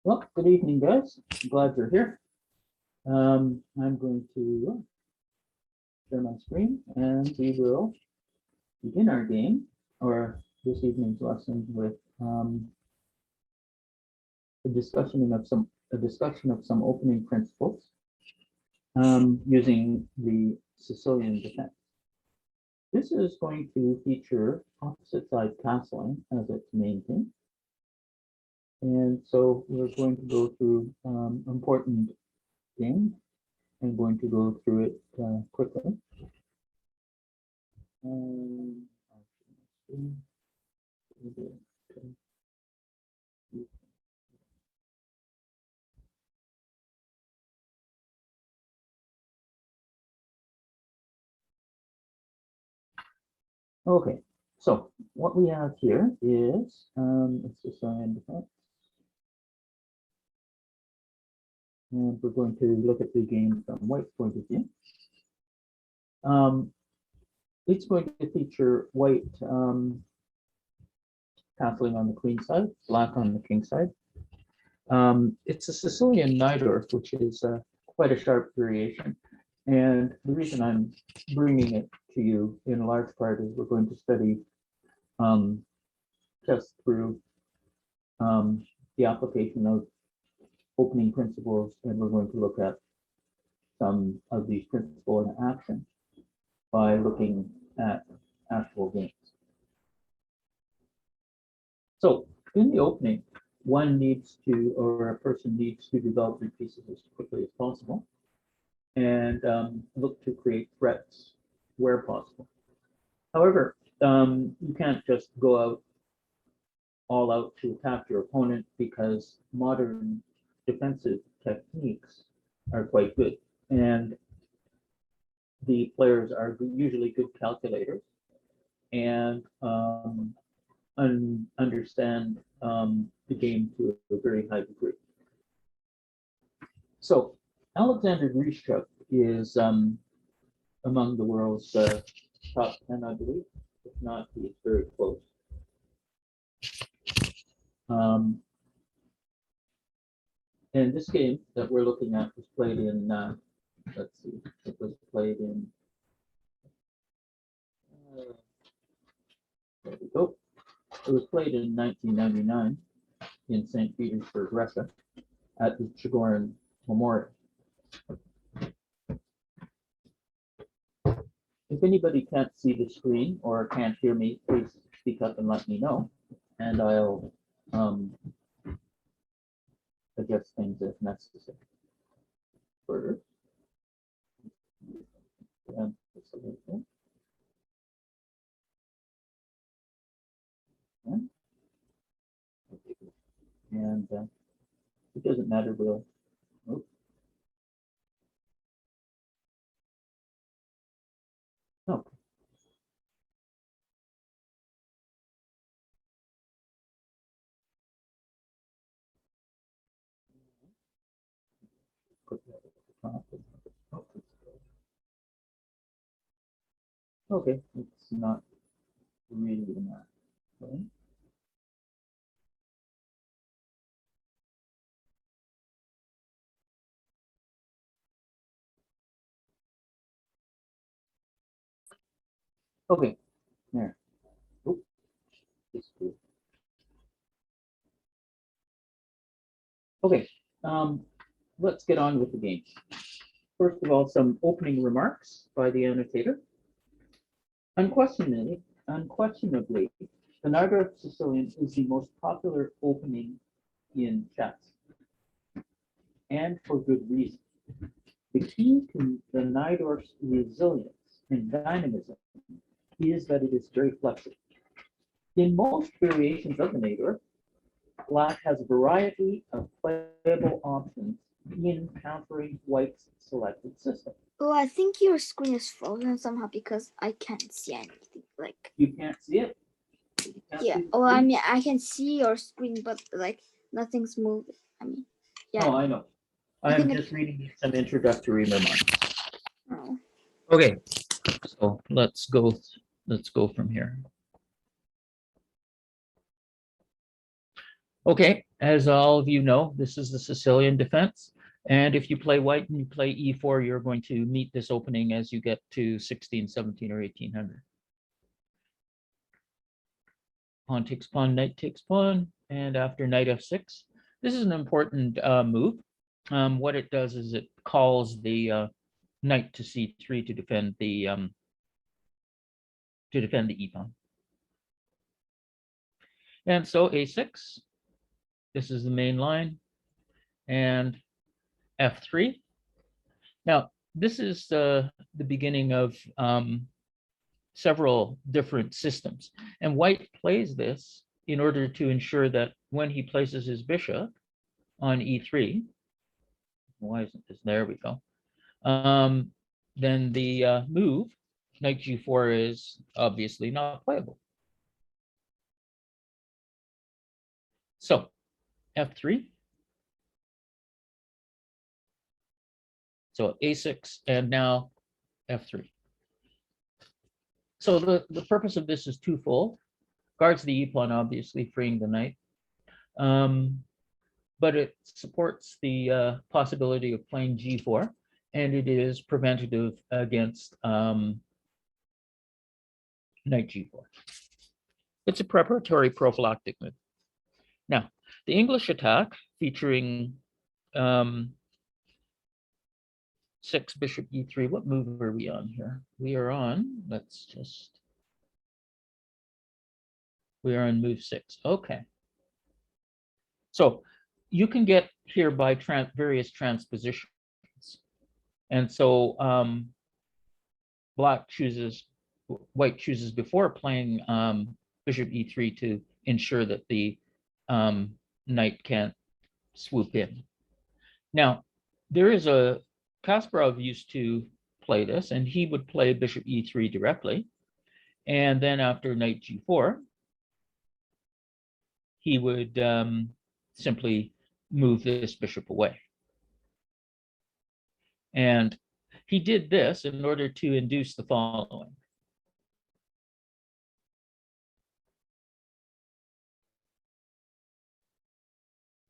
Well, good evening, guys. Glad you're here. I'm going to share my screen and we will begin our game or this evening's lesson with a discussion of some opening principles using the Sicilian defense. This is going to feature opposite side castling as its main thing. And so we're going to go through important things. I'm going to go through it quickly. Okay, so what we have here is it's the Sicilian defense. And we're going to look at the game from White's point of view. It's going to feature White castling on the queen side, Black on the king side. It's a Sicilian Najdorf, which is quite a sharp variation. And the reason I'm bringing it to you in large part is we're going to study just through the application of opening principles, and we're going to look at some of these principles in action by looking at actual games. So in the opening, one needs to, or a person needs to develop their pieces as quickly as possible and look to create threats where possible. However, you can't just go out all out to attack your opponent because modern defensive techniques are quite good. And the players are usually good calculators and understand the game to a very high degree. So Alexander Grishchuk is among the world's top 10, I believe. If not, he is very close. And this game that we're looking at was played in, let's see, it was played in, there we go. It was played in 1999 in St. Petersburg, Russia, at the Chigorin Memorial. If anybody can't see the screen or can't hear me, please speak up and let me know, and I'll adjust things if necessary. Further. And it doesn't matter, we'll. Oops. Oh. Okay, it's not really enough. Okay. Okay, there. Oops. Okay, let's get on with the game. First of all, some opening remarks by the annotator. Unquestionably, the Najdorf Sicilian is the most popular opening in chess, and for good reason. The key to the Najdorf's resilience and dynamism is that it is very flexible. In most variations of the Najdorf, Black has a variety of playable options in countering White's selected system. Oh, I think your screen is frozen somehow because I can't see anything. Like you can't see it. Yeah. Oh, I mean, I can see your screen, but like nothing's moving. I mean, yeah. Oh, I know. I'm just reading some introductory remarks. Oh. Okay, so let's go from here. Okay, as all of you know, this is the Sicilian defense. And if you play white and you play e4, you're going to meet this opening as you get to 16, 17, or 1800. Pawn takes pawn, knight takes pawn, and after knight f6, this is an important move. What it does is it calls the knight to c3 to defend the e pawn. And so a6, this is the main line, and f3. Now, this is the beginning of several different systems. And white plays this in order to ensure that when he places his bishop on e3, why isn't this? There we go. Then the move, knight g4, is obviously not playable. So f3. So a6, and now f3. So the purpose of this is twofold. Guards the e pawn, obviously, freeing the knight. But it supports the possibility of playing g4, and it is preventative against knight g4. It's a preparatory prophylactic move. Now, the English attack featuring 6 bishop e3. What move are we on here? We are on, we are on move 6. Okay. So you can get here by various transpositions. And so white chooses before playing bishop e3 to ensure that the knight can't swoop in. Now, there is Kasparov used to play this, and he would play bishop e3 directly. And then after knight g4, he would simply move this bishop away. And he did this in order to induce the following.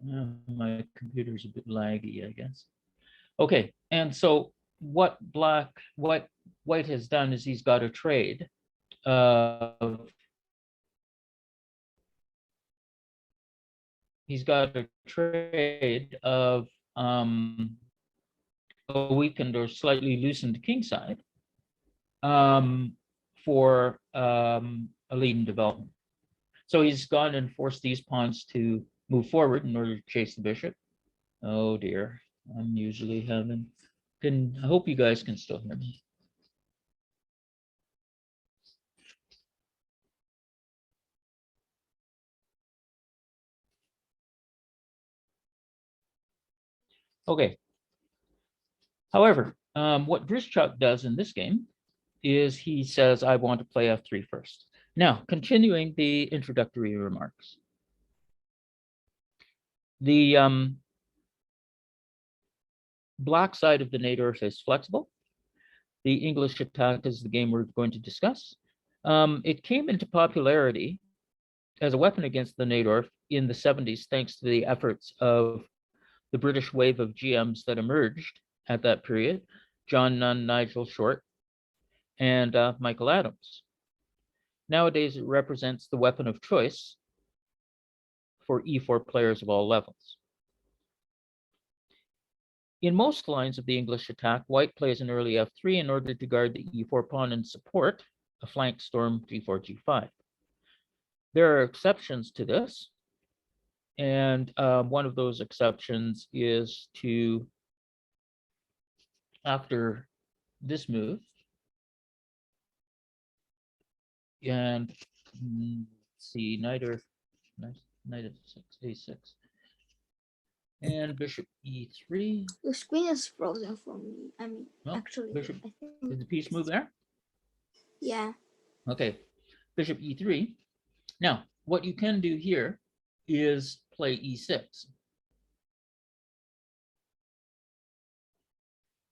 My computer's a bit laggy, I guess. Okay, and so what white has done is he's got a trade of a weakened or slightly loosened kingside for a lead in development. So he's gone and forced these pawns to move forward in order to chase the bishop. Oh dear, I'm usually having. I hope you guys can still hear me. Okay. However, what Grishchuk does in this game is he says, I want to play f3 first. Now, continuing the introductory remarks. The black side of the Najdorf is flexible. The English attack is the game we're going to discuss. It came into popularity as a weapon against the Najdorf in the 70s, thanks to the efforts of the British wave of GMs that emerged at that period, John Nunn, Nigel Short, and Michael Adams. Nowadays, it represents the weapon of choice for e4 players of all levels. In most lines of the English attack, white plays an early f3 in order to guard the e4 pawn and support a flank storm g4, g5. There are exceptions to this, and one of those exceptions is to, after this move, and let's see, knight f6, a6, and bishop e3. The screen is frozen for me. I mean, actually, bishop, I think. Did the piece move there? Yeah. Okay, bishop e3. Now, what you can do here is play e6.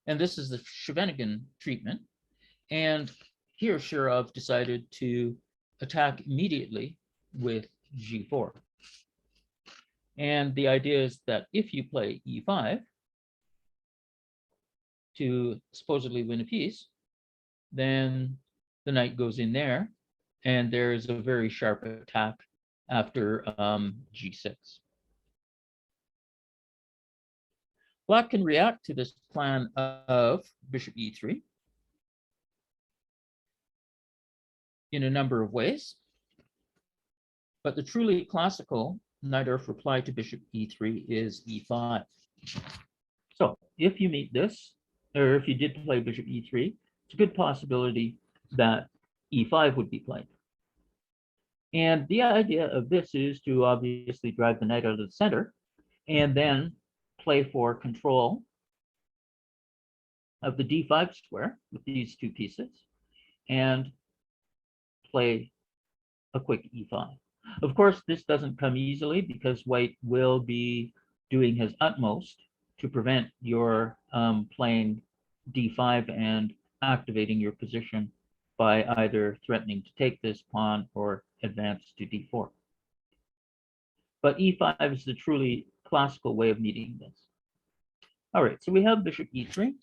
And this is the Scheveningen treatment. And here Shirov decided to attack immediately with g4. And the idea is that if you play e5 to supposedly win a piece, then the knight goes in there, and there's a very sharp attack after g6. Black can react to this plan of bishop e3 in a number of ways, but the truly classical Najdorf reply to bishop e3 is e5. So if you meet this, or if you did play bishop e3, it's a good possibility that e5 would be played. And the idea of this is to obviously drive the knight out of the center and then play for control of the d5 square with these two pieces and play a quick e5. Of course, this doesn't come easily because white will be doing his utmost to prevent your playing d5 and activating your position by either threatening to take this pawn or advance to d4. But e5 is the truly classical way of meeting this. All right, so we have bishop e3.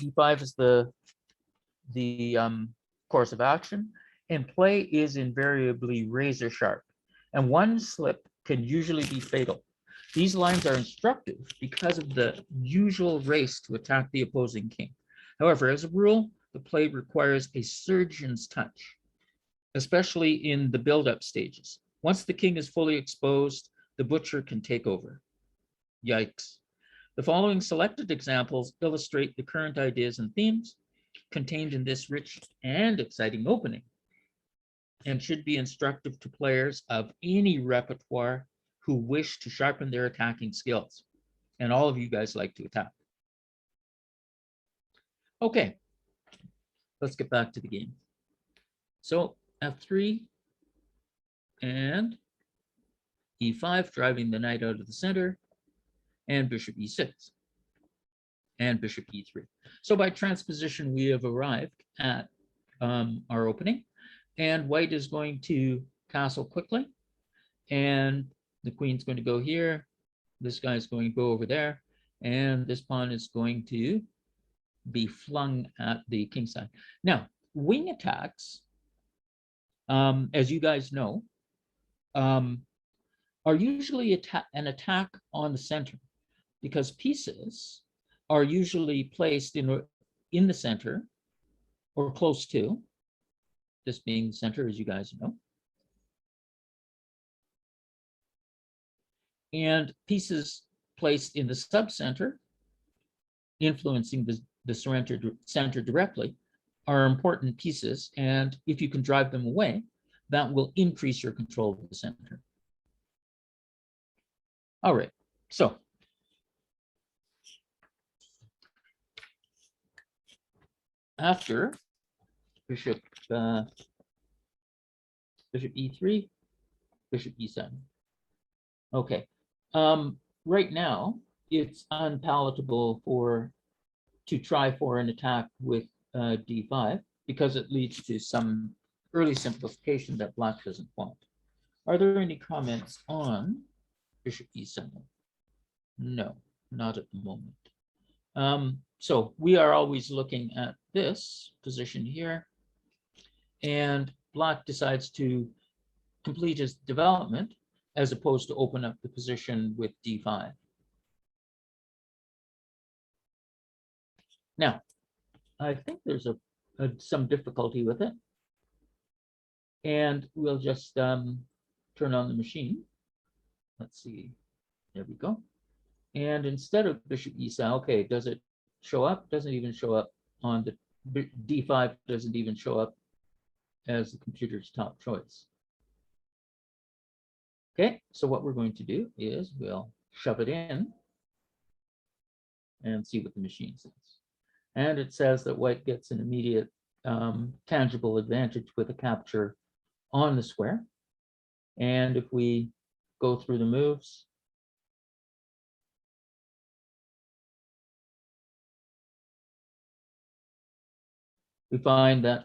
e5 is the course of action, and play is invariably razor sharp, and one slip can usually be fatal. These lines are instructive because of the usual race to attack the opposing king. However, as a rule, the play requires a surgeon's touch, especially in the build-up stages. Once the king is fully exposed, the butcher can take over. Yikes. The following selected examples illustrate the current ideas and themes contained in this rich and exciting opening, and should be instructive to players of any repertoire who wish to sharpen their attacking skills. And all of you guys like to attack. Okay, let's get back to the game. So f3 and e5, driving the knight out of the center, and bishop e6 and bishop e3. So by transposition, we have arrived at our opening, and white is going to castle quickly, and the queen's going to go here, this guy's going to go over there, and this pawn is going to be flung at the king side. Now, wing attacks, as you guys know, are usually an attack on the center, because pieces are usually placed in the center or close to, this being the center, as you guys know. And pieces placed in the subcenter, influencing the center directly, are important pieces. And if you can drive them away, that will increase your control of the center. All right, so after bishop e3, bishop e7. Okay, right now it's unpalatable to try for an attack with d5 because it leads to some early simplification that black doesn't want. Are there any comments on bishop e7? No, not at the moment. So we are always looking at this position here, and black decides to complete his development as opposed to open up the position with d5. Now, I think there's some difficulty with it, and we'll just turn on the machine. Let's see, there we go. And instead of bishop e7, okay, does it show up? Doesn't even show up on the d5, doesn't even show up as the computer's top choice. Okay, so what we're going to do is we'll shove it in and see what the machine says. And it says that white gets an immediate tangible advantage with a capture on the square. And if we go through the moves, we find that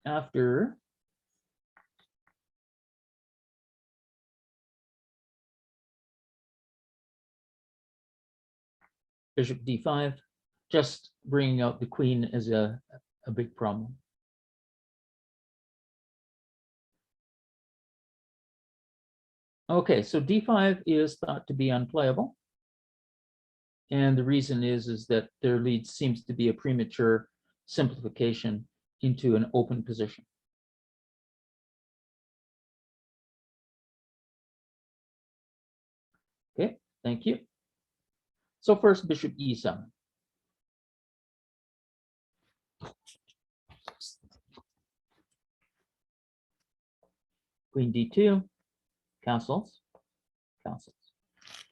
after bishop d5, just bringing out the queen as a big problem. Okay, so d5 is thought to be unplayable. And the reason is that their lead seems to be a premature simplification into an open position. Okay, thank you. So first, bishop e7. Queen d2, castles, castles.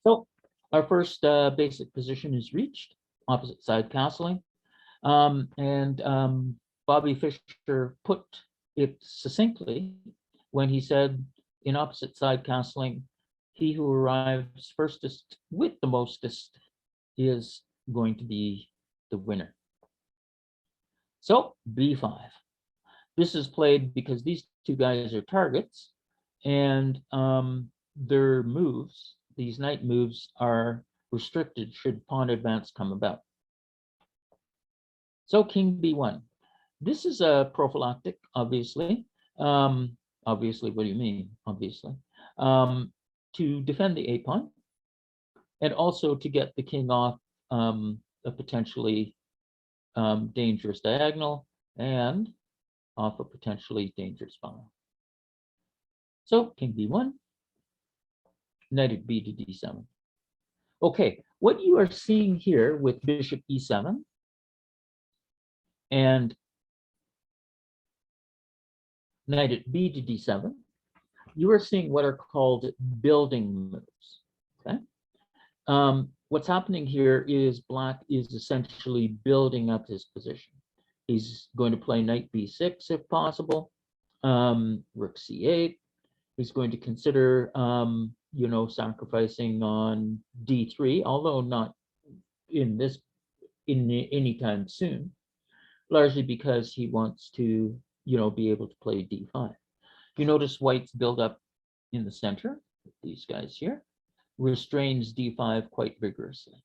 So our first basic position is reached, opposite side castling. Bobby Fischer put it succinctly when he said, in opposite side castling, he who arrives firstest with the mostest is going to be the winner. So b5. This is played because these two guys are targets, and their moves, these knight moves, are restricted should pawn advance come about. So king b1. This is a prophylactic, obviously. Obviously, what do you mean? Obviously. To defend the a pawn, and also to get the king off a potentially dangerous diagonal and off a potentially dangerous file. So king b1, knight at b to d7. Okay, what you are seeing here with bishop e7 and knight at b to d7, you are seeing what are called building moves. Okay. What's happening here is black is essentially building up his position. He's going to play knight b6 if possible, rook c8. He's going to consider, sacrificing on d3, although not in any time soon, largely because he wants to, be able to play d5. You notice white's build up in the center, these guys here, restrains d5 quite vigorously.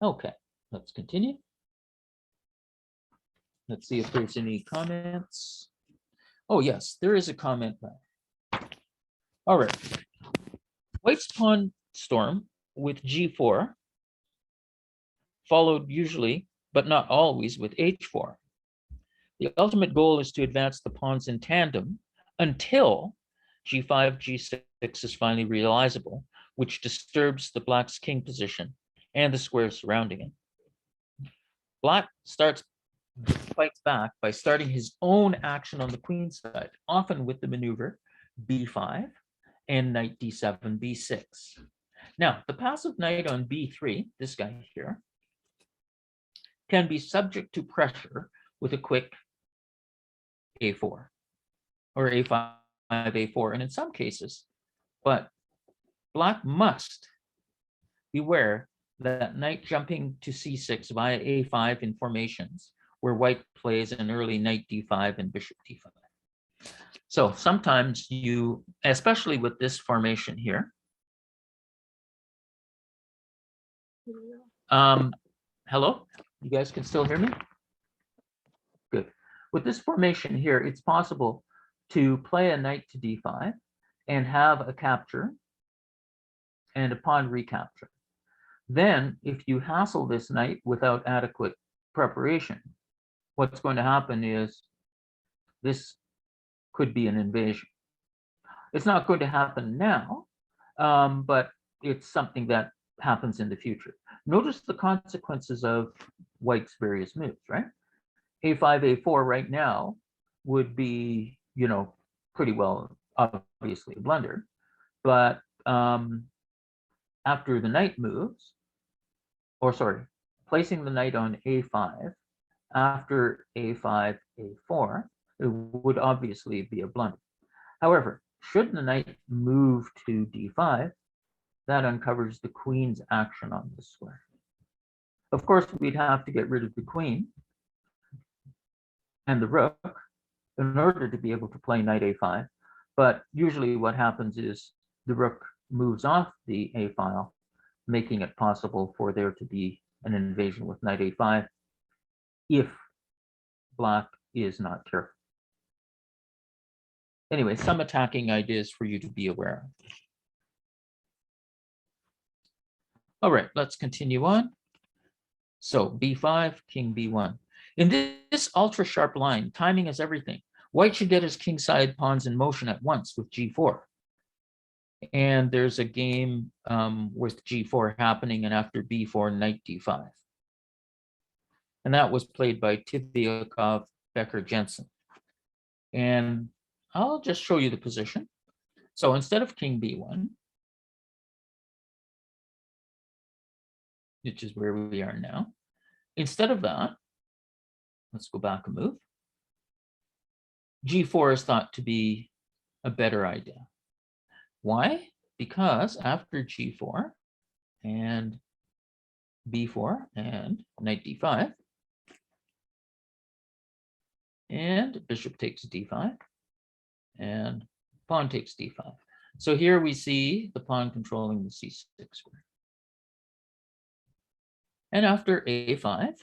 Okay, let's continue. Let's see if there's any comments. Oh, yes, there is a comment back. All right. White's pawn storm with g4, followed usually, but not always, with h4. The ultimate goal is to advance the pawns in tandem until g5, g6 is finally realizable, which disturbs the black's king position and the squares surrounding it. Black fights back by starting his own action on the queen side, often with the maneuver b5 and knight d7, b6. Now, the passive knight on b3, this guy here, can be subject to pressure with a quick a4 or a5, a4, and in some cases, but black must beware that knight jumping to c6 via a5 in formations where white plays an early knight d5 and bishop d5. So sometimes you, especially with this formation here, hello, you guys can still hear me? Good. With this formation here, it's possible to play a knight to d5 and have a capture and a pawn recapture. Then, if you hassle this knight without adequate preparation, what's going to happen is this could be an invasion. It's not going to happen now, but it's something that happens in the future. Notice the consequences of white's various moves, right? a5, a4 right now would be, pretty well, obviously a blunder. But after the knight moves, placing the knight on a5 after a5, a4, it would obviously be a blunder. However, should the knight move to d5, that uncovers the queen's action on the square. Of course, we'd have to get rid of the queen and the rook in order to be able to play knight a5. But usually what happens is the rook moves off the a file, making it possible for there to be an invasion with knight a5 if black is not careful. Anyway, some attacking ideas for you to be aware of. All right, let's continue on. So b5, king b1. In this ultra sharp line, timing is everything. White should get his kingside pawns in motion at once with g4. And there's a game with g4 happening, and after b4, knight d5. And that was played by Tiviakov, Becker, Jensen. And I'll just show you the position. So instead of king b1, which is where we are now, instead of that, let's go back a move. g4 is thought to be a better idea. Why? Because after g4 and b4 and knight d5, and bishop takes d5, and pawn takes d5. So here we see the pawn controlling the c6 square. And after a5,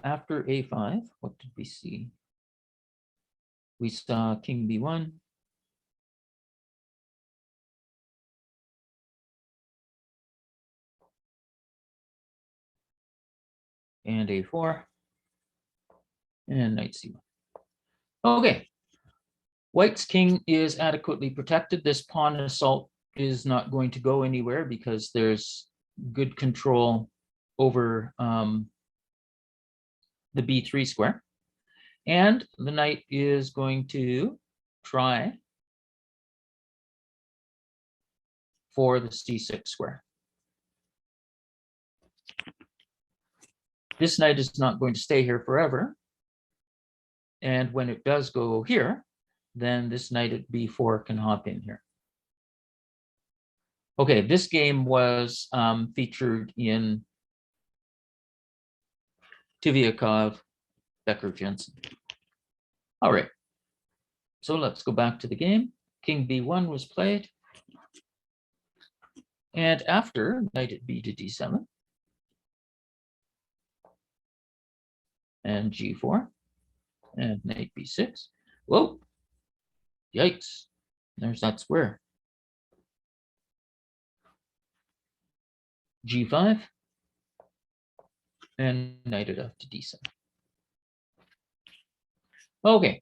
after a5, what did we see? We saw king b1, and a4, and knight c1. Okay, white's king is adequately protected. This pawn assault is not going to go anywhere because there's good control over the b3 square. And the knight is going to try for the c6 square. This knight is not going to stay here forever. And when it does go here, then this knight at b4 can hop in here. Okay, this game was featured in Tiviakov, Becker, Jensen. All right, so let's go back to the game. King b1 was played. And after knight at b to d7, and g4, and knight b6. Whoa, yikes, there's that square. g5, and knight at f to d7. Okay,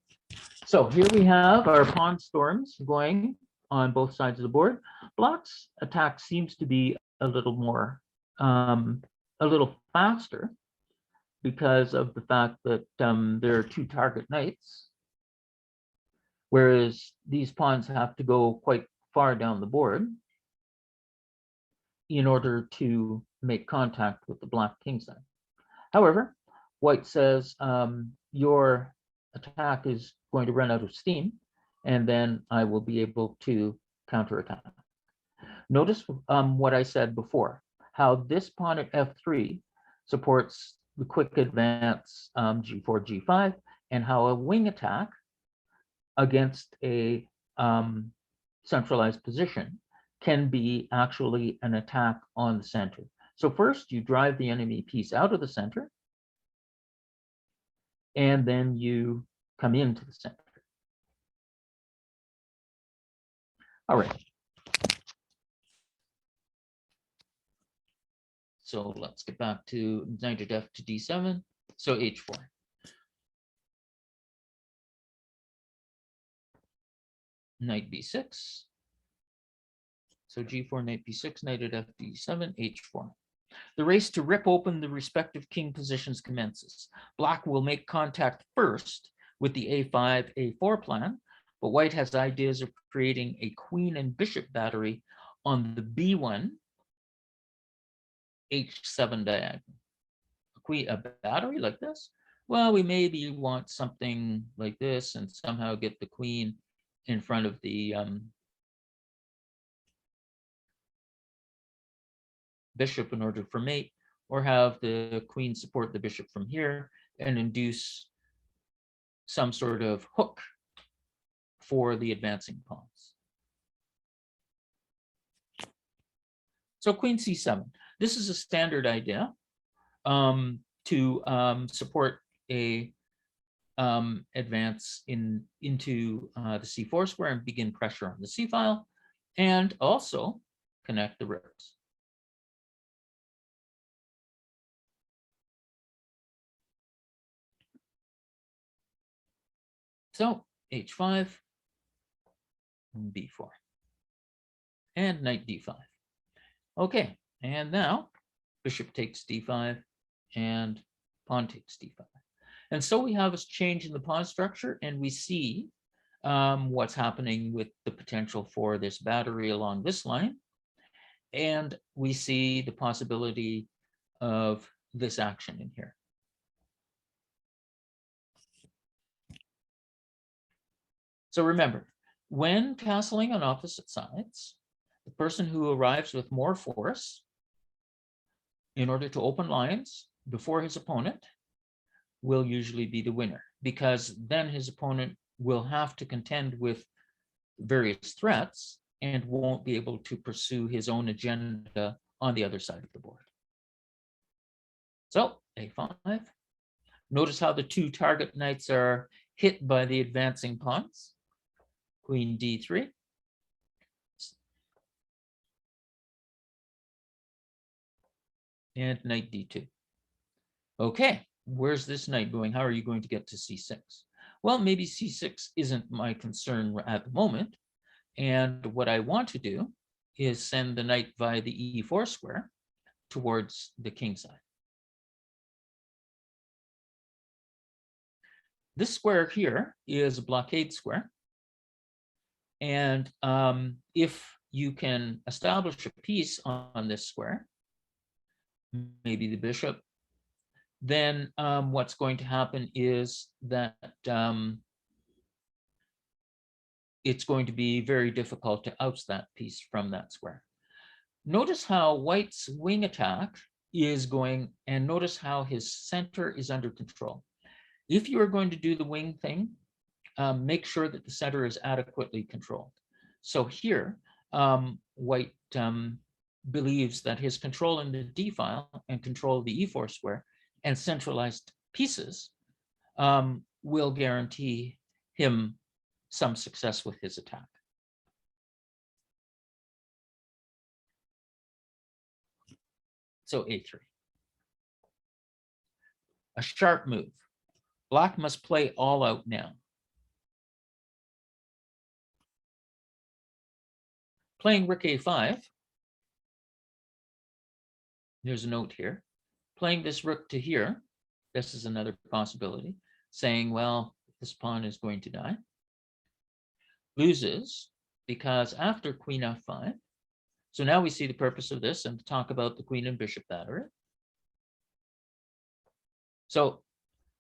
so here we have our pawn storms going on both sides of the board. Black's attack seems to be a little more, a little faster because of the fact that there are two target knights, whereas these pawns have to go quite far down the board in order to make contact with the black king side. However, white says your attack is going to run out of steam, and then I will be able to counterattack. Notice what I said before, how this pawn at f3 supports the quick advance g4, g5, and how a wing attack against a centralized position can be actually an attack on the center. So first you drive the enemy piece out of the center, and then you come into the center. All right. So let's get back to knight at f to d7. So h4. Knight b6. So g4, knight b6, knight at f d7, h4. The race to rip open the respective king positions commences. Black will make contact first with the a5, a4 plan, but white has ideas of creating a queen and bishop battery on the b1 h7 diagonal. A battery like this? Well, we maybe want something like this and somehow get the queen in front of the bishop in order for mate, or have the queen support the bishop from here and induce some sort of hook for the advancing pawns. So queen c7. This is a standard idea to support a advance into the c4 square and begin pressure on the c file, and also connect the rooks. So h5, b4, and knight d5. Okay, and now bishop takes d5 and pawn takes d5. And so we have a change in the pawn structure, and we see what's happening with the potential for this battery along this line. And we see the possibility of this action in here. So remember, when castling on opposite sides, the person who arrives with more force in order to open lines before his opponent will usually be the winner, because then his opponent will have to contend with various threats and won't be able to pursue his own agenda on the other side of the board. So a5. Notice how the two target knights are hit by the advancing pawns. Queen d3. And knight d2. Okay, where's this knight going? How are you going to get to c6? Well, maybe c6 isn't my concern at the moment. And what I want to do is send the knight via the e4 square towards the king side. This square here is a blockade square. And if you can establish a piece on this square, maybe the bishop, then what's going to happen is that it's going to be very difficult to oust that piece from that square. Notice how White's wing attack is going, and notice how his center is under control. If you are going to do the wing thing, make sure that the center is adequately controlled. So here, White believes that his control in the d file and control of the e4 square and centralized pieces will guarantee him some success with his attack. So a3. A sharp move. Black must play all out now. Playing rook a5. There's a note here. Playing this rook to here. This is another possibility. Saying, well, this pawn is going to die. Loses because after queen f5. So now we see the purpose of this and to talk about the queen and bishop battery. So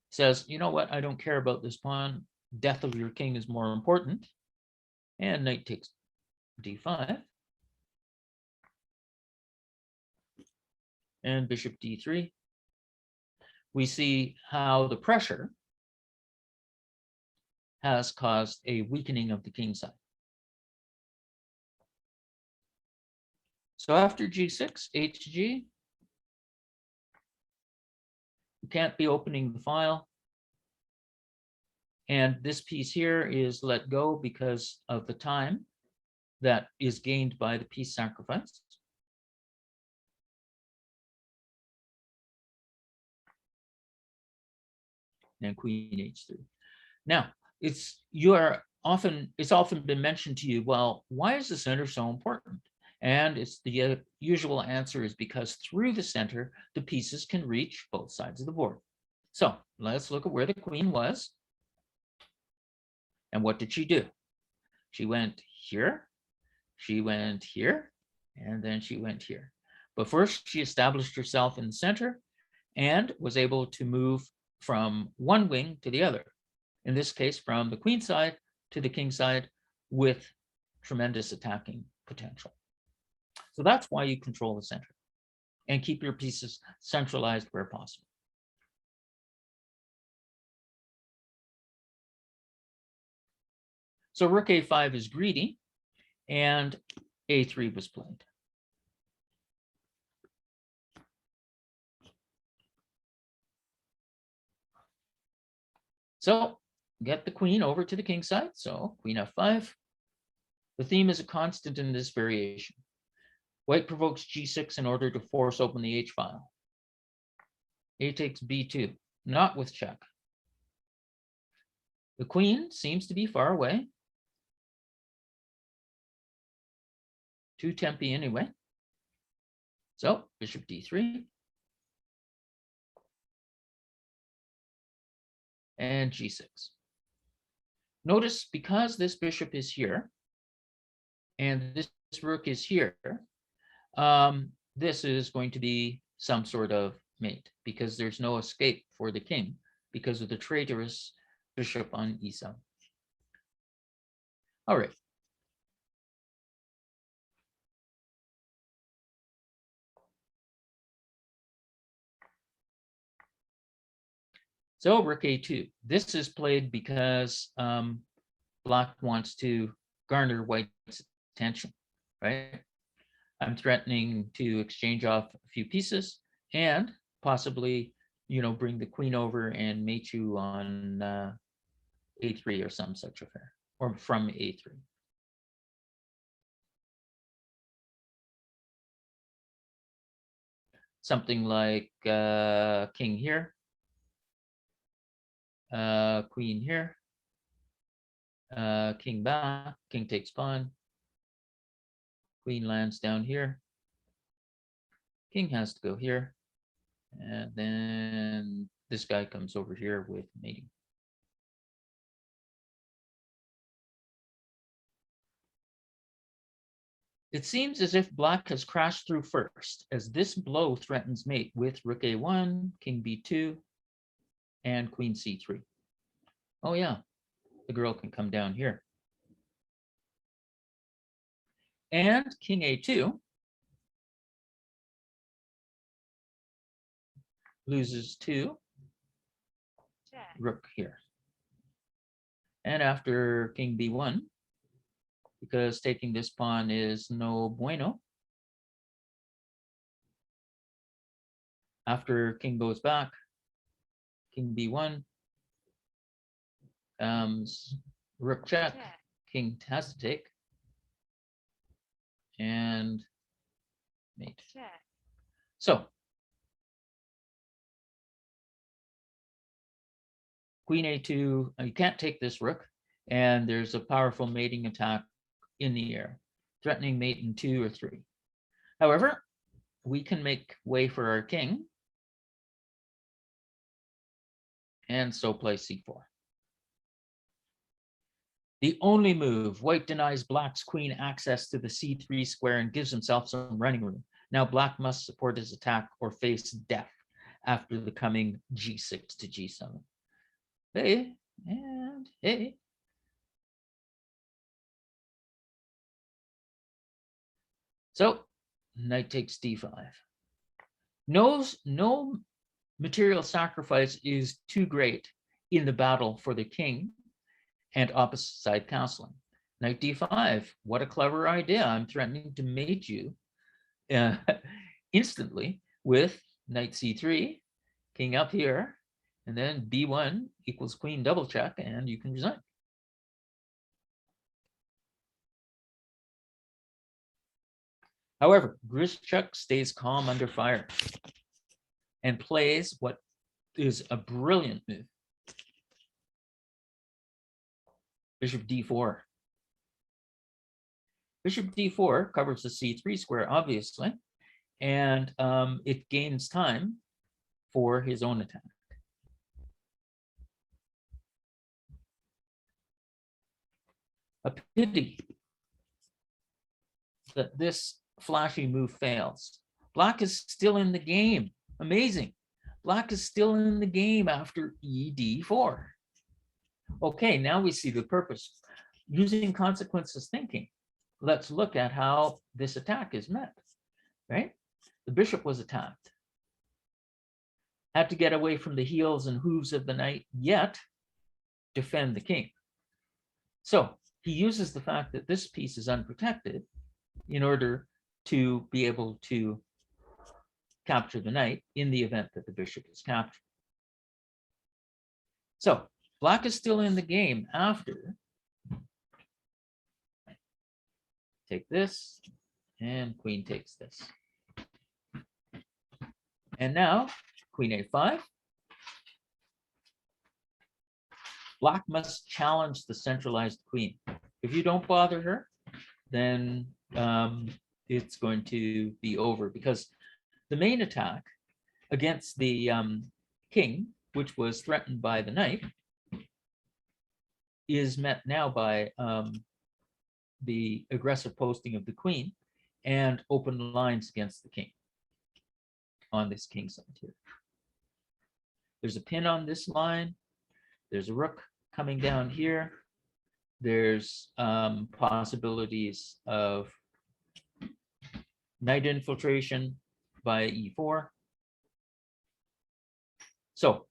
says, you know what? I don't care about this pawn. Death of your king is more important. And knight takes d5. And bishop d3. We see how the pressure has caused a weakening of the king side. So after g6, hg, you can't be opening the file. And this piece here is let go because of the time that is gained by the piece sacrifice. And queen h3. Now, it's often been mentioned to you, well, why is the center so important? And it's the usual answer is because through the center, the pieces can reach both sides of the board. So let's look at where the queen was. And what did she do? She went here, she went here, and then she went here. But first, she established herself in the center and was able to move from one wing to the other. In this case, from the queen side to the king side with tremendous attacking potential. So that's why you control the center and keep your pieces centralized where possible. So rook a5 is greedy, and a3 was played. So get the queen over to the king side. So queen f5. The theme is a constant in this variation. White provokes g6 in order to force open the h file. A takes b2, not with check. The queen seems to be far away. Too tempy anyway. So bishop d3. And g6. Notice because this bishop is here and this rook is here, this is going to be some sort of mate because there's no escape for the king because of the traitorous bishop on e7. All right. So rook a2. This is played because black wants to garner white's attention, right? I'm threatening to exchange off a few pieces and possibly, bring the queen over and mate you on a3 or some such affair, or from a3. Something like king here, queen here, king back, king takes pawn, queen lands down here, king has to go here, and then this guy comes over here with mating. It seems as if black has crashed through first, as this blow threatens mate with rook a1, king b2, and queen c3. Oh yeah, the girl can come down here. And king a2 loses to rook here. And after king b1, because taking this pawn is no bueno, after king goes back, king b1 comes rook check, king has to take, and mate. So queen a2, you can't take this rook, and there's a powerful mating attack in the air, threatening mate in 2 or 3. However, we can make way for our king, and so play c4. The only move, white denies black's queen access to the c3 square and gives himself some running room. Now black must support his attack or face death after the coming g6 to g7. Hey, and hey. So knight takes d5. No material sacrifice is too great in the battle for the king and opposite side counseling. Knight d5, what a clever idea. I'm threatening to mate you instantly with knight c3, king up here, and then b1 equals queen double check, and you can resign. However, Grishchuk stays calm under fire and plays what is a brilliant move. Bishop d4. Bishop d4 covers the c3 square, obviously, and it gains time for his own attack. A pity that this flashy move fails. Black is still in the game. Amazing. Black is still in the game after ED4. Okay, now we see the purpose. Using consequences thinking, let's look at how this attack is met, right? The bishop was attacked. Had to get away from the heels and hooves of the knight, yet defend the king. So he uses the fact that this piece is unprotected in order to be able to capture the knight in the event that the bishop is captured. So black is still in the game after. Take this, and queen takes this. And now, queen a5. Black must challenge the centralized queen. If you don't bother her, then it's going to be over, because the main attack against the king, which was threatened by the knight, is met now by the aggressive posting of the queen and open lines against the king on this king side here. There's a pin on this line. There's a rook coming down here. There's possibilities of knight infiltration by e4. So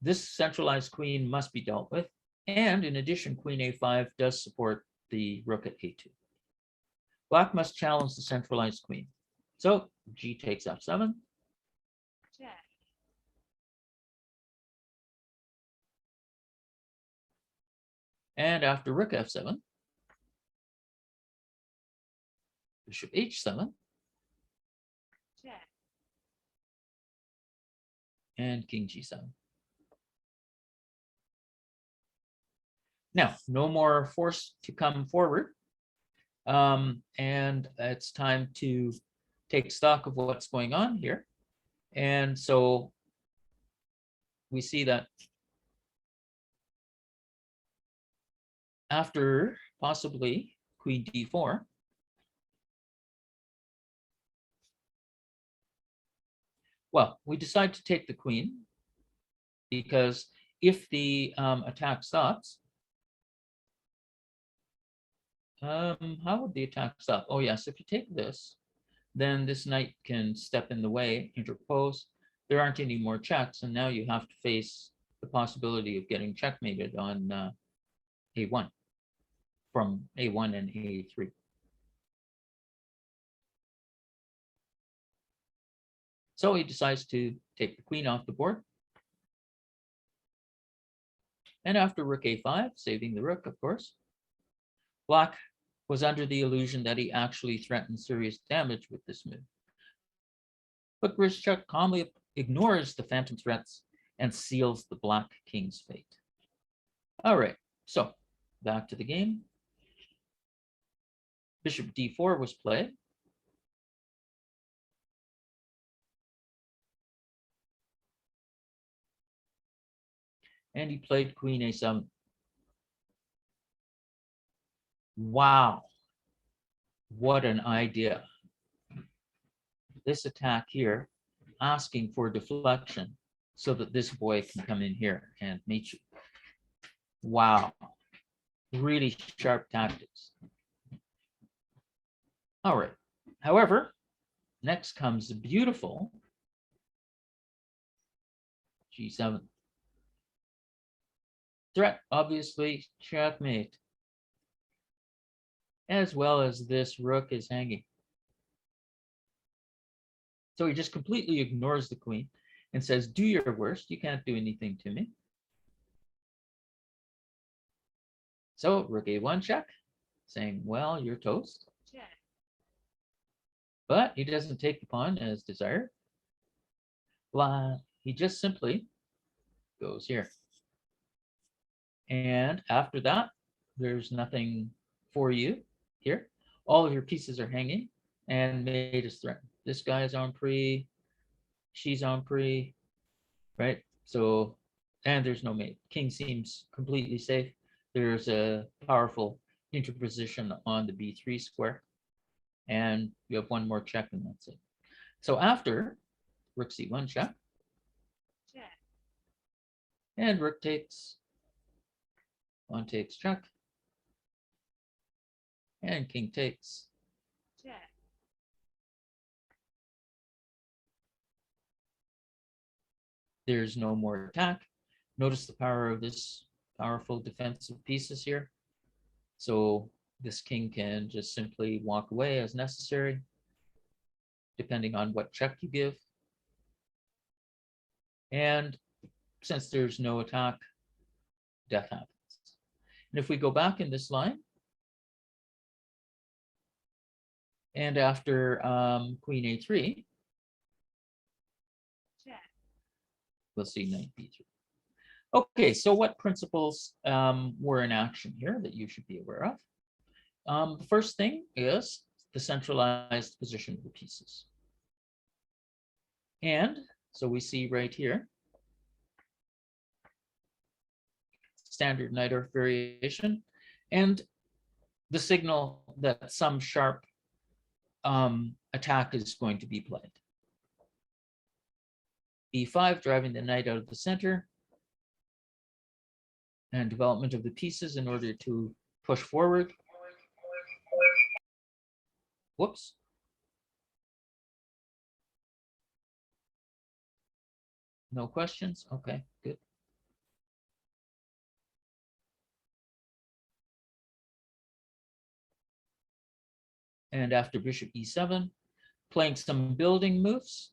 this centralized queen must be dealt with. And in addition, queen a5 does support the rook at a2. Black must challenge the centralized queen. So g takes f7. Check. And after rook f7, bishop h7, Check. and king g7. Now, no more force to come forward. And it's time to take stock of what's going on here. And so we see that after possibly queen d4, well, we decide to take the queen, because if the attack stops, how would the attack stop? Oh yes, if you take this, then this knight can step in the way, interpose. There aren't any more checks, and now you have to face the possibility of getting checkmated on a1 from a1 and a3. So he decides to take the queen off the board. And after rook a5, saving the rook, of course, black was under the illusion that he actually threatened serious damage with this move. But Grishchuk calmly ignores the phantom threats and seals the black king's fate. All right, so back to the game. Bishop d4 was played. And he played queen a7. Wow, what an idea. This attack here, asking for deflection so that this boy can come in here and meet you. Wow, really sharp tactics. All right, however, next comes the beautiful g7. Threat, obviously, checkmate. As well as this rook is hanging. So he just completely ignores the queen and says, do your worst, you can't do anything to me. So rook a1 check, saying, well, you're toast. Check. But he doesn't take the pawn as desired. Blah, he just simply goes here. And after that, there's nothing for you here. All of your pieces are hanging, and mate is threatened. This guy is on pre, she's on pre, right? So, and there's no mate. King seems completely safe. There's a powerful interposition on the b3 square, and you have one more check, and that's it. So after rook c1 check, check, and rook takes, pawn takes check, and king takes. check, There's no more attack. Notice the power of this powerful defensive pieces here. So this king can just simply walk away as necessary, depending on what check you give. And since there's no attack, death happens. And if we go back in this line, and after queen a3, check, we'll see knight b3. Okay, so what principles were in action here that you should be aware of? The first thing is the centralized position of the pieces. And so we see right here, standard knight Earth variation, and the signal that some sharp attack is going to be played. e5, driving the knight out of the center, and development of the pieces in order to push forward. Whoops. No questions? Okay, good. And after bishop e7, playing some building moves.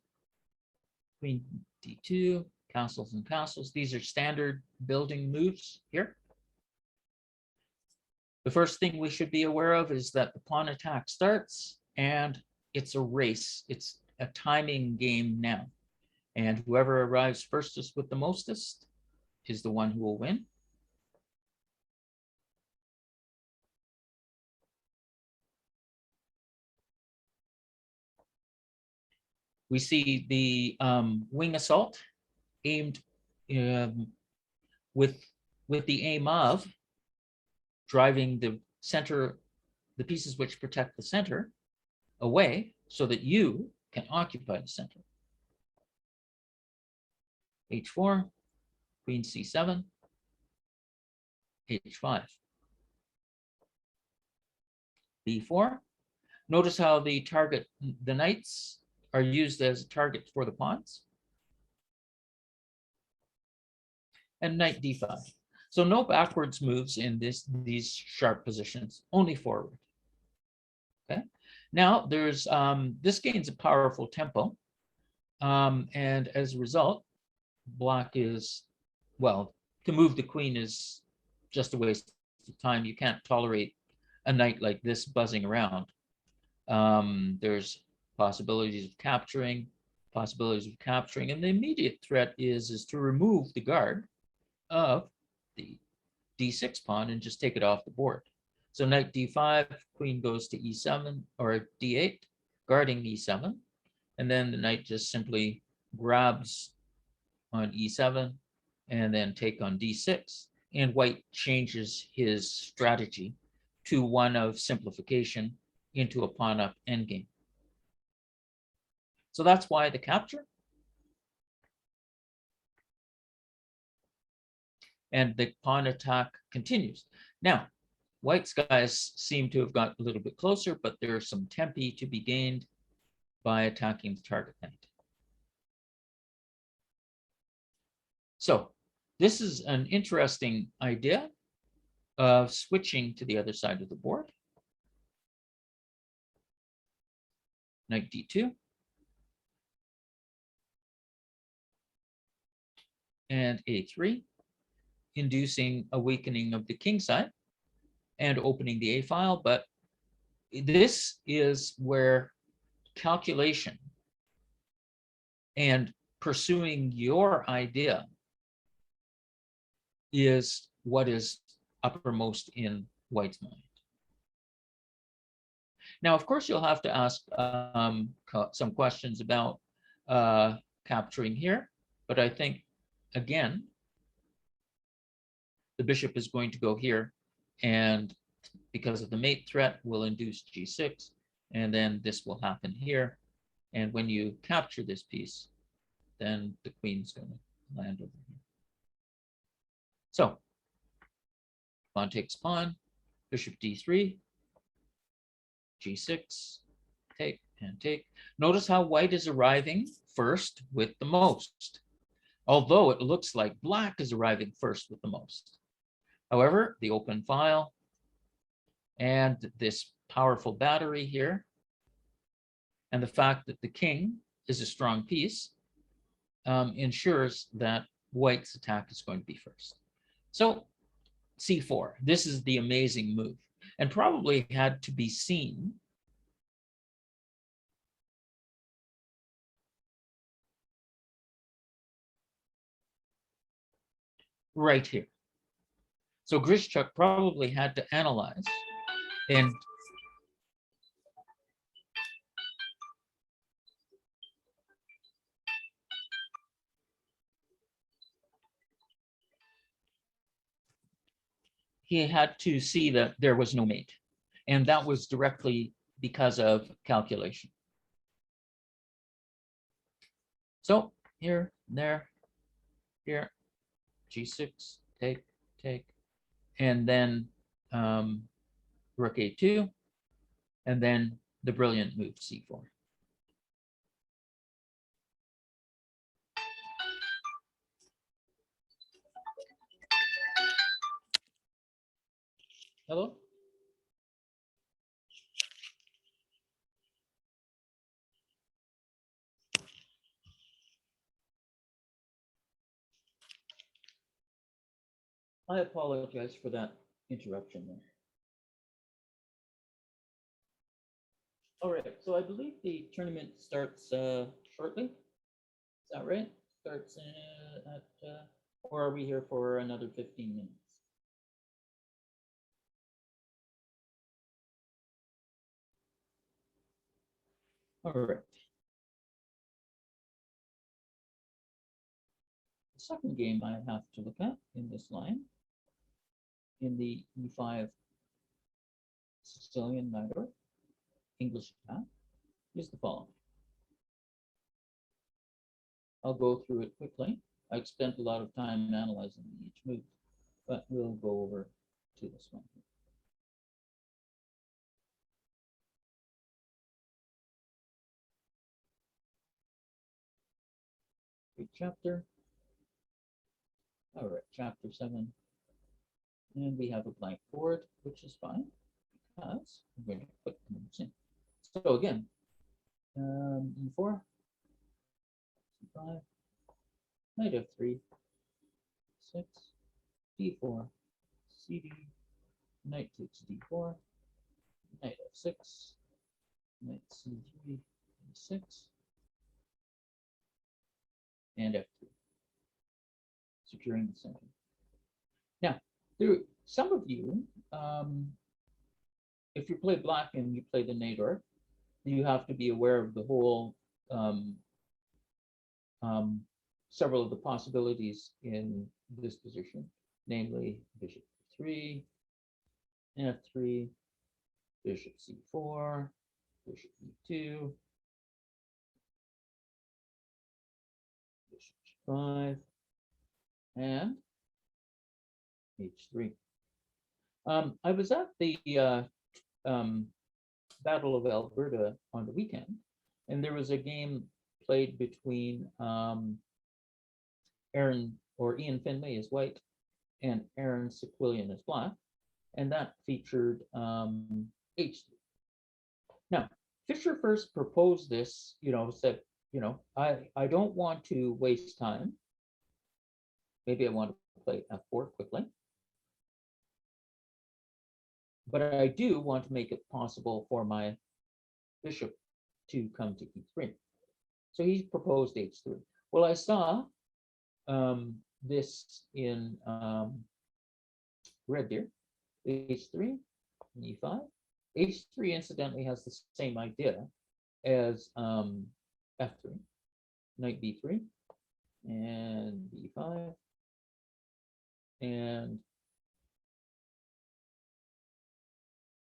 Queen d2, castles and castles. These are standard building moves here. The first thing we should be aware of is that the pawn attack starts and it's a race. It's a timing game now. And whoever arrives firstest with the mostest is the one who will win. We see the wing assault aimed with the aim of driving the center, the pieces which protect the center, away so that you can occupy the center. h4, queen c7, h5, b4. Notice how the knights are used as a target for the pawns. And knight d5. So no backwards moves in these sharp positions, only forward. Okay. Now there's this gains a powerful tempo, and as a result, black is, well, to move the queen is just a waste of time. You can't tolerate a knight like this buzzing around. There's possibilities of capturing, and the immediate threat is to remove the guard of the d6 pawn and just take it off the board. So knight d5, queen goes to e7 or d8, guarding e7, and then the knight just simply grabs on e7 and then take on d6, and white changes his strategy to one of simplification into a pawn up endgame. So that's why the capture. And the pawn attack continues. Now, white's guys seem to have got a little bit closer, but there are some tempi to be gained by attacking the target knight. So this is an interesting idea of switching to the other side of the board. Knight d2. And a3, inducing a weakening of the king side and opening the a file. But this is where calculation and pursuing your idea is what is uppermost in white's mind. Now, of course, you'll have to ask some questions about capturing here, but I think, again, the bishop is going to go here, and because of the mate threat, will induce g6, and then this will happen here, And when you capture this piece, then the queen's going to land over here. So pawn takes pawn, bishop d3, g6, take and take. Notice how white is arriving first with the most, although it looks like black is arriving first with the most. However, the open file and this powerful battery here, and the fact that the king is a strong piece, ensures that white's attack is going to be first. So c4, this is the amazing move, and probably had to be seen right here. So Grishchuk probably had to analyze, and he had to see that there was no mate. And that was directly because of calculation. So here, there, here, g6, take, take, and then rook a2, and then the brilliant move c4. Hello? I apologize for that interruption there. All right, so I believe the tournament starts shortly. Is that right? Starts or are we here for another 15 minutes? All right. The second game I have to look at in this line, in the E5 Sicilian Nighter English attack, is the following. I'll go through it quickly. I spent a lot of time analyzing each move, but we'll go over to this one. Great chapter. All right, chapter 7. And we have a blank board, which is fine because I'm going to put moves in. So again, E4, C5, knight F3, 6, D4, CD, knight takes D4, knight F6, knight C3, E6, and F3, securing the center. Now, some of you, if you play black and you play the Nador, you have to be aware of the whole several of the possibilities in this position, namely bishop 3, f3, bishop c4, bishop e2, bishop g5, and h3. I was at the Battle of Alberta on the weekend, and there was a game played between Ian Finlay as white and Aaron Sequillian as black, and that featured h3. Now, Fischer first proposed this, said, I don't want to waste time. Maybe I want to play f4 quickly. But I do want to make it possible for my bishop to come to e3. So he proposed h3. Well, I saw this in red here, h3, e5. h3 incidentally has the same idea as f3, knight b3, and b5, and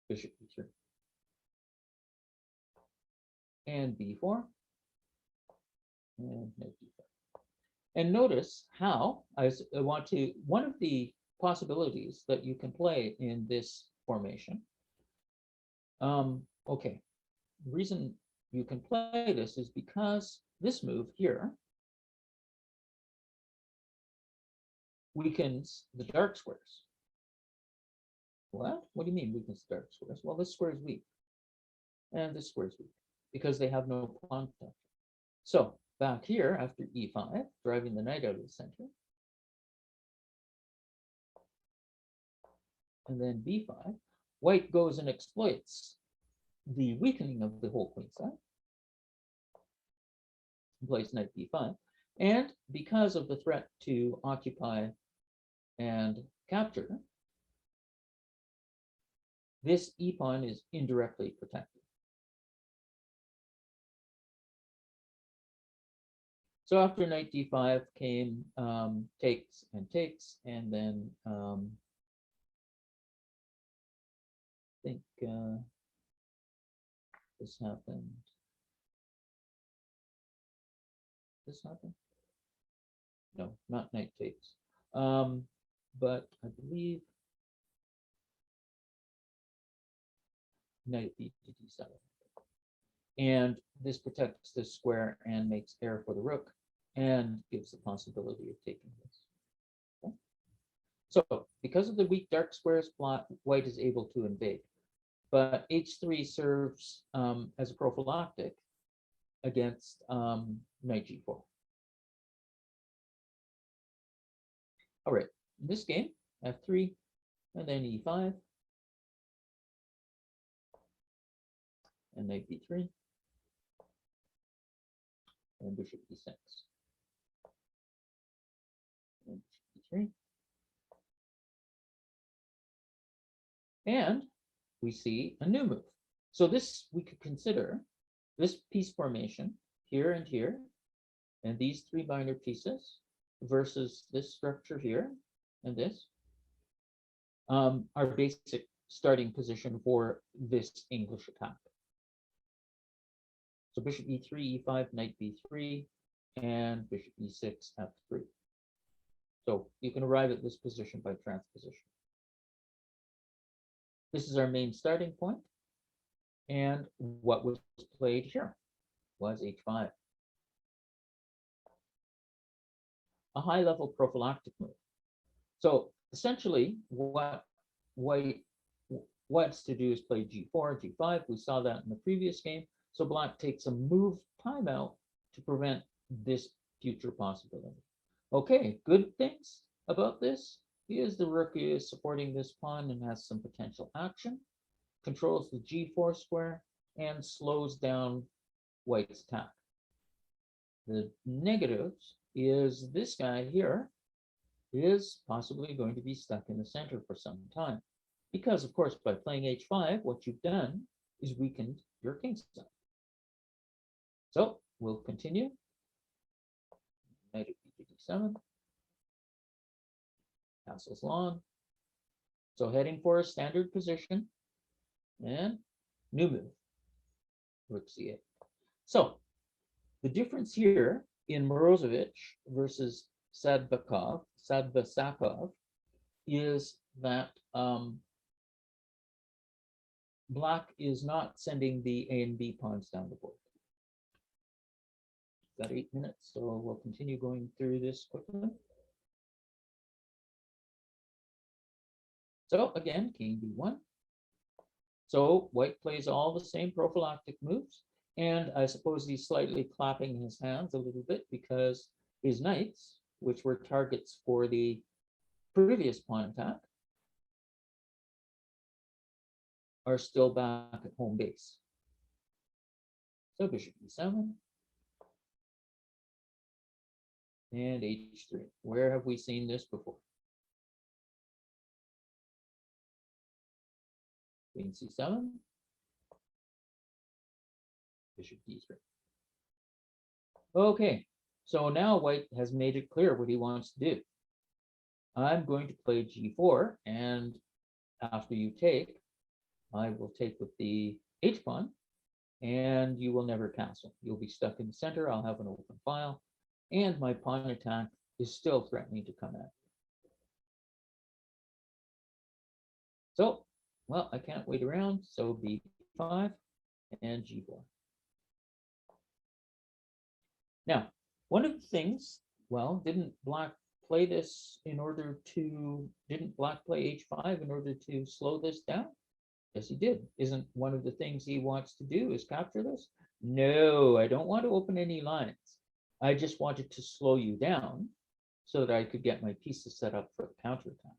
bishop b3, and b4, And knight d5. And notice how I want to, one of the possibilities that you can play in this formation. Okay, the reason you can play this is because this move here weakens the dark squares. What? What do you mean weakens dark squares? Well, this square is weak, and this square is weak because they have no pawn protection. So back here after e5, driving the knight out of the center, and then b5, white goes and exploits the weakening of the whole queen side, plays knight b5, and because of the threat to occupy and capture, this e-pawn is indirectly protected. So after knight d5 came takes, and then I think this happened. This happened? No, not knight takes. But I believe knight b to d7. And this protects this square and makes air for the rook and gives the possibility of taking this. Okay. So because of the weak dark squares, white is able to invade. But h3 serves as a prophylactic against knight g4. All right, in this game, f3, and then e5, and knight b3, and bishop e6, and bishop e3, and we see a new move. So this, we could consider this piece formation here and here, and these three binder pieces versus this structure here and this, our basic starting position for this English attack. So bishop e3, e5, knight b3, and bishop e6, f3. So you can arrive at this position by transposition. This is our main starting point. And what was played here was h5. A high-level prophylactic move. So essentially, what white wants to do is play g4, g5. We saw that in the previous game. So black takes a move timeout to prevent this future possibility. Okay, good things about this is the rook is supporting this pawn and has some potential action, controls the g4 square, and slows down white's attack. The negatives is this guy here is possibly going to be stuck in the center for some time. Because, of course, by playing h5, what you've done is weakened your king side. So we'll continue. Knight of d7. Castle's long. So heading for a standard position. And new move. Rook c8. So the difference here in Morozevich versus Sadbakov is that black is not sending the A and B pawns down the board. Got 8 minutes, so we'll continue going through this quickly. So again, king b1. So white plays all the same prophylactic moves, and I suppose he's slightly clapping his hands a little bit because his knights, which were targets for the previous pawn attack, are still back at home base. So bishop e7 and h3. Where have we seen this before? Queen c7, bishop d3. Okay, so now white has made it clear what he wants to do. I'm going to play g4, and after you take, I will take with the h pawn and you will never castle. You'll be stuck in the center. I'll have an open file, and my pawn attack is still threatening to come at. So, well, I can't wait around, so b5 and g4. Now, one of the things, well, didn't black play this in order to, didn't black play h5 in order to slow this down? Yes, he did. Isn't one of the things he wants to do is capture this? No, I don't want to open any lines. I just wanted to slow you down so that I could get my pieces set up for the counterattack.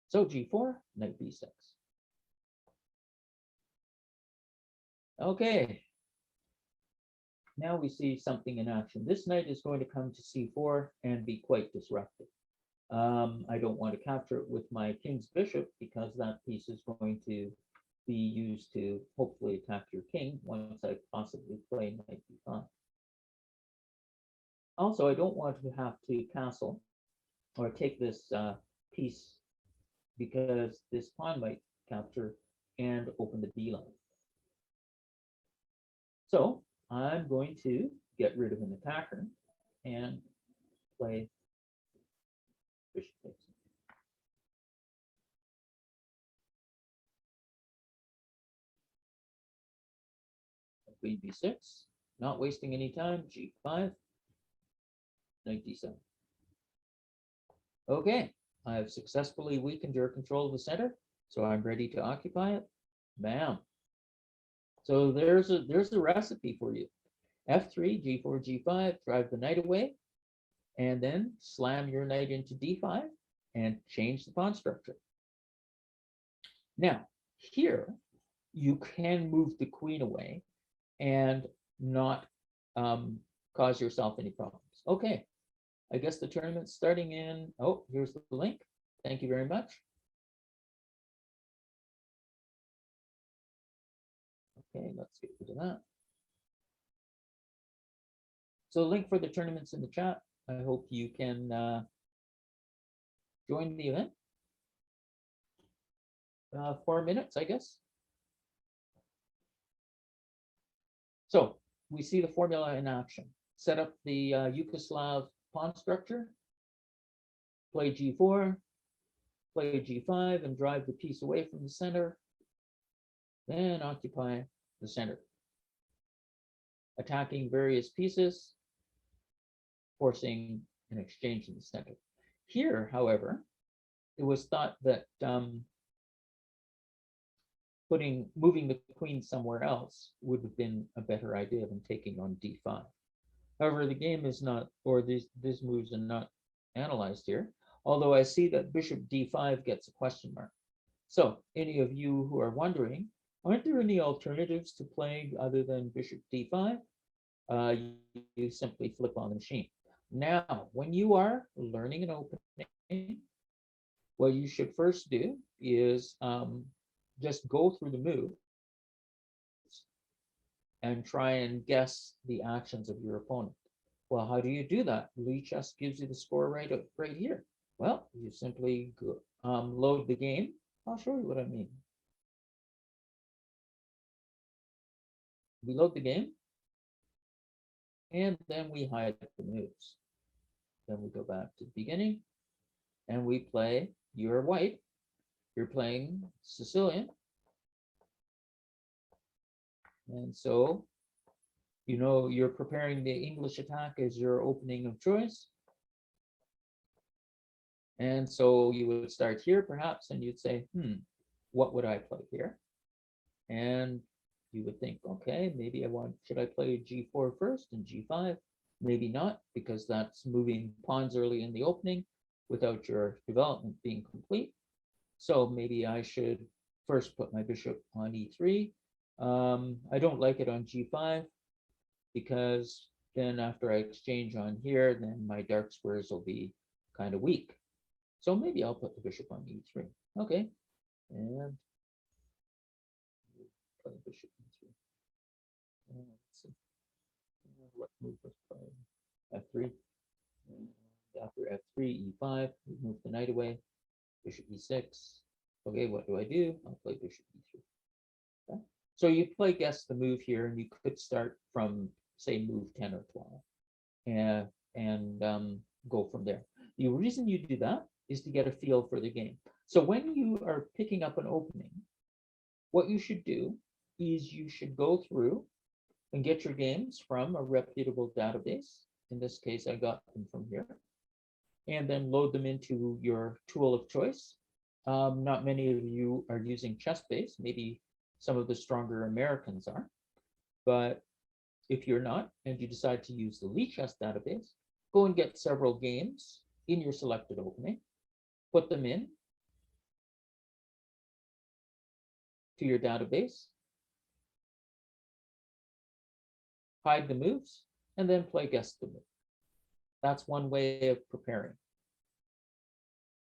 So g4, knight b6. Okay. Now we see something in action. This knight is going to come to c4 and be quite disruptive. I don't want to capture it with my king's bishop because that piece is going to be used to hopefully attack your king once I possibly play knight b5. Also, I don't want to have to castle or take this piece because this pawn might capture and open the d line. So I'm going to get rid of an attacker and play bishop takes. Queen b6, not wasting any time, g5, knight d7. Okay, I have successfully weakened your control of the center, so I'm ready to occupy it. Bam. So there's a recipe for you. f3, g4, g5, drive the knight away, and then slam your knight into d5 and change the pawn structure. Now, here, you can move the queen away and not cause yourself any problems. Okay, I guess the tournament's starting in, oh, here's the link. Thank you very much. Okay, let's get rid of that. So link for the tournament's in the chat. I hope you can join the event. 4 minutes, I guess. So we see the formula in action. Set up the Yugoslav pawn structure, play g4, play g5, and drive the piece away from the center, then occupy the center, attacking various pieces, forcing an exchange in the center. Here, however, it was thought that moving the queen somewhere else would have been a better idea than taking on d5. However, the game is not, or these moves are not analyzed here, although I see that bishop d5 gets a question mark. So any of you who are wondering, aren't there any alternatives to playing other than bishop d5? You simply flip on the machine. Now, when you are learning an opening, what you should first do is just go through the moves and try and guess the actions of your opponent. Well, how do you do that? Lichess gives you the score right here. Well, you simply go, load the game. I'll show you what I mean. We load the game, and then we hide the moves. Then we go back to the beginning, and we play, you're white, you're playing Sicilian. And so, you know, you're preparing the English attack as your opening of choice. And so you would start here perhaps, and you'd say, what would I play here? And you would think, okay, maybe should I play g4 first and g5? Maybe not, because that's moving pawns early in the opening without your development being complete. So maybe I should first put my bishop on e3. I don't like it on g5 because then after I exchange on here, then my dark squares will be kind of weak. So maybe I'll put the bishop on e3. Okay, and play bishop e3. Let's see. What move was played? f3. And after f3, e5, we move the knight away. Bishop e6, Okay, what do I do? I'll play bishop e3. Okay. So you play guess the move here, and you could start from, say, move 10 or 12, and go from there. The reason you do that is to get a feel for the game. So when you are picking up an opening, what you should do is you should go through and get your games from a reputable database. In this case, I got them from here, and then load them into your tool of choice. Not many of you are using ChessBase. Maybe some of the stronger Americans are. But if you're not, and you decide to use the Lichess database, go and get several games in your selected opening, put them in to your database, hide the moves, and then play guess the move. That's one way of preparing.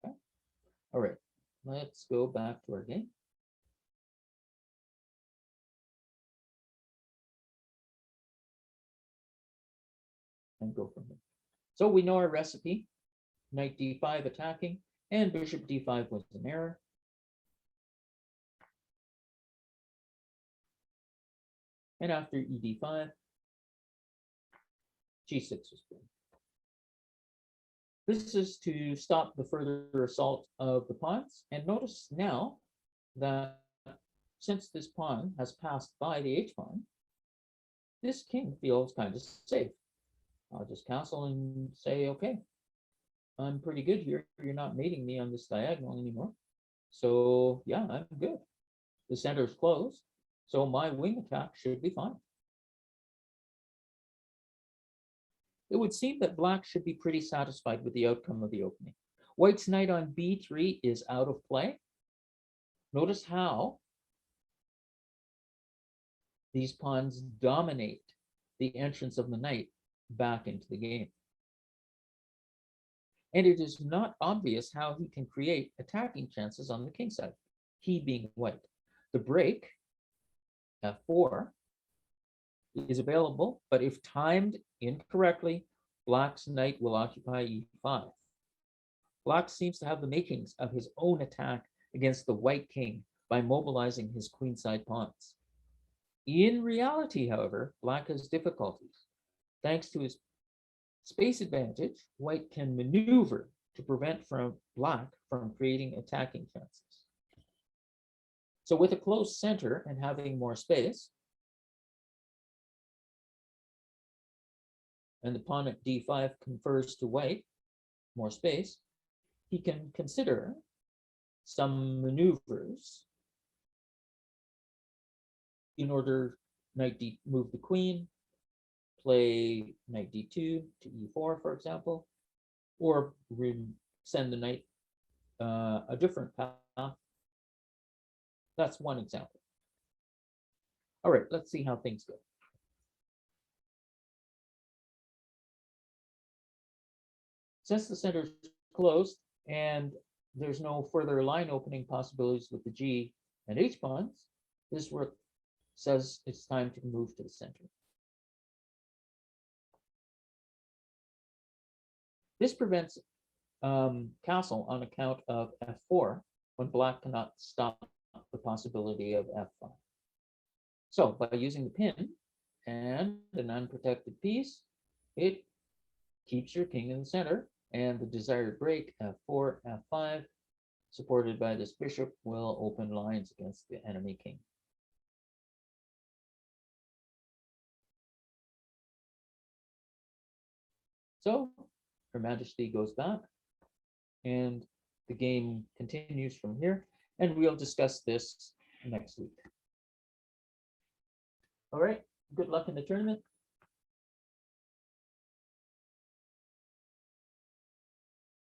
Okay. All right, let's go back to our game. And go from there. So we know our recipe: knight d5 attacking, and bishop d5 was an error. And after ed5, g6 is played. This is to stop the further assault of the pawns. And notice now that since this pawn has passed by the h-pawn, this king feels kind of safe. I'll just castle and say, okay, I'm pretty good here. You're not mating me on this diagonal anymore. So yeah, I'm good. The center's closed, so my wing attack should be fine. It would seem that black should be pretty satisfied with the outcome of the opening. White's knight on b3 is out of play. Notice how these pawns dominate the entrance of the knight back into the game. And it is not obvious how he can create attacking chances on the king side, he being white. The break, f4, is available, but if timed incorrectly, black's knight will occupy e5. Black seems to have the makings of his own attack against the white king by mobilizing his queenside pawns. In reality, however, black has difficulties. Thanks to his space advantage, white can maneuver to prevent black from creating attacking chances. So with a close center and having more space, and the pawn at d5 confers to white more space, he can consider some maneuvers in order move the queen, play knight d2 to e4, for example, or send the knight a different path. That's one example. All right, let's see how things go. Since the center is closed and there's no further line opening possibilities with the G and H pawns, this rook says it's time to move to the center. This prevents castle on account of f4 when black cannot stop the possibility of f5. So by using the pin and an unprotected piece, it keeps your king in the center, and the desired break f4, f5, supported by this bishop, will open lines against the enemy king. So Her Majesty goes back, and the game continues from here, and we'll discuss this next week. All right, good luck in the tournament.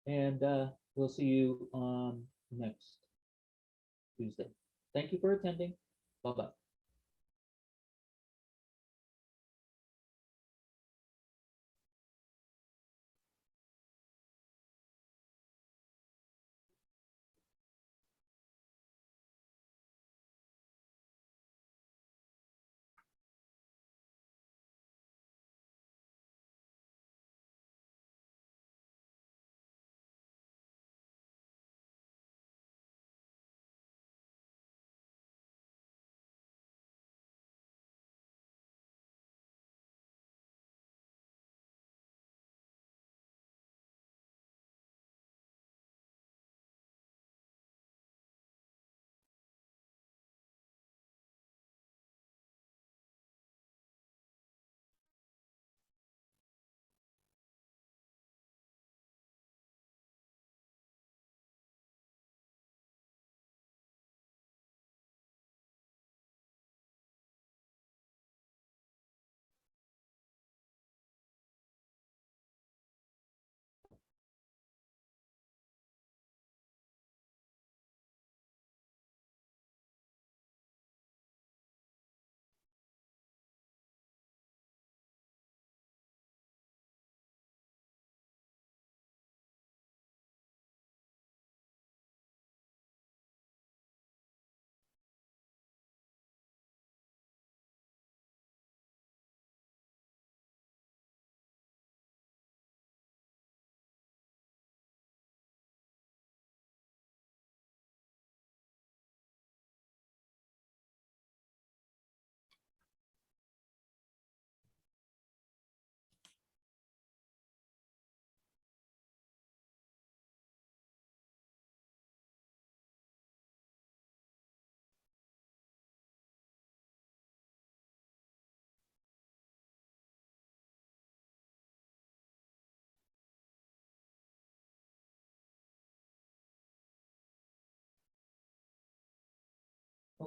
And we'll see you on next Tuesday. Thank you for attending. Bye-bye.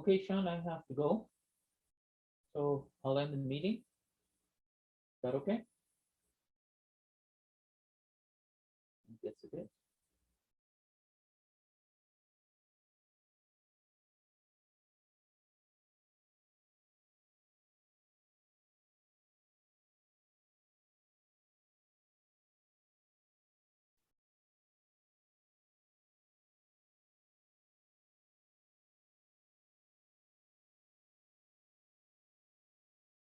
Okay, Sean, I have to go. So I'll end the meeting. Is that okay? Yes, it is.